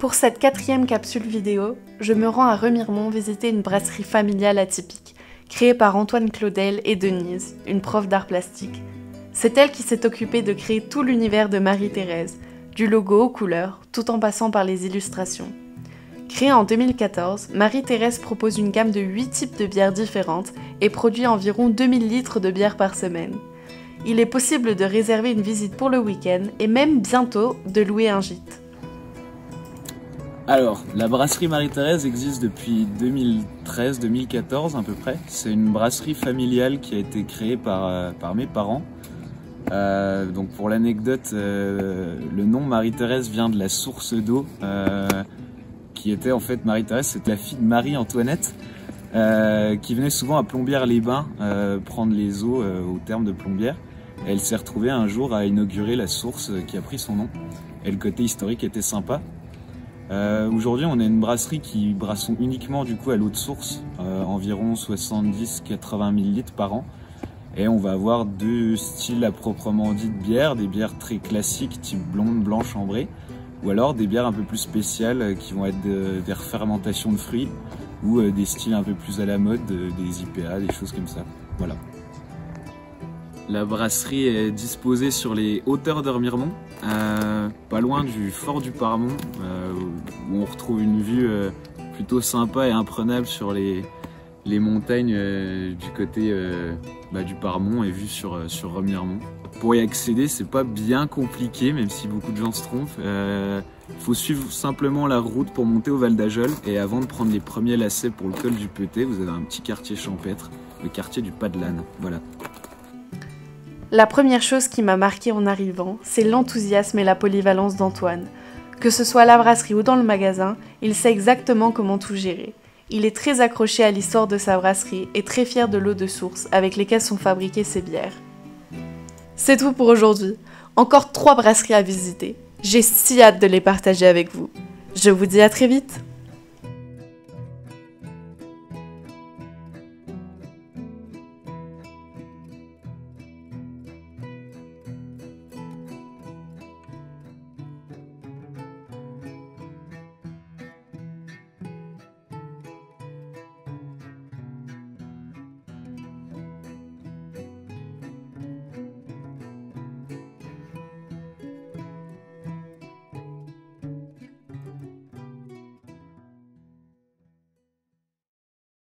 Pour cette 4e capsule vidéo, je me rends à Remiremont visiter une brasserie familiale atypique, créée par Antoine Claudel et Denise, une prof d'art plastique. C'est elle qui s'est occupée de créer tout l'univers de Marie-Thérèse, du logo aux couleurs, tout en passant par les illustrations. Créée en 2014, Marie-Thérèse propose une gamme de 8 types de bières différentes et produit environ 2000 litres de bière par semaine. Il est possible de réserver une visite pour le week-end et même bientôt de louer un gîte. Alors, la brasserie Marie-Thérèse existe depuis 2013-2014 à peu près. C'est une brasserie familiale qui a été créée par mes parents. Donc pour l'anecdote, le nom Marie-Thérèse vient de la source d'eau qui était en fait Marie-Thérèse, c'était la fille de Marie-Antoinette qui venait souvent à Plombières-les-Bains prendre les eaux au terme de Plombières. Et elle s'est retrouvée un jour à inaugurer la source qui a pris son nom. Et le côté historique était sympa. Aujourd'hui, on est une brasserie qui brassons uniquement du coup à l'eau de source, environ 70-80 000 litres par an. Et on va avoir deux styles à proprement dit de bières, des bières très classiques type blonde, blanche, ambrée, ou alors des bières un peu plus spéciales qui vont être des refermentations de fruits ou des styles un peu plus à la mode, des IPA, des choses comme ça. Voilà. La brasserie est disposée sur les hauteurs de Remiremont, pas loin du fort du Parmont, où on retrouve une vue plutôt sympa et imprenable sur les montagnes du côté du Parmont et vue sur Remiremont. Pour y accéder, c'est pas bien compliqué, même si beaucoup de gens se trompent. Il faut suivre simplement la route pour monter au Val d'Ajol, et avant de prendre les premiers lacets pour le col du Peuté, vous avez un petit quartier champêtre, le quartier du Pas de l'Âne. Voilà. La première chose qui m'a marquée en arrivant, c'est l'enthousiasme et la polyvalence d'Antoine. Que ce soit à la brasserie ou dans le magasin, il sait exactement comment tout gérer. Il est très accroché à l'histoire de sa brasserie et très fier de l'eau de source avec lesquelles sont fabriquées ses bières. C'est tout pour aujourd'hui. Encore 3 brasseries à visiter. J'ai si hâte de les partager avec vous. Je vous dis à très vite.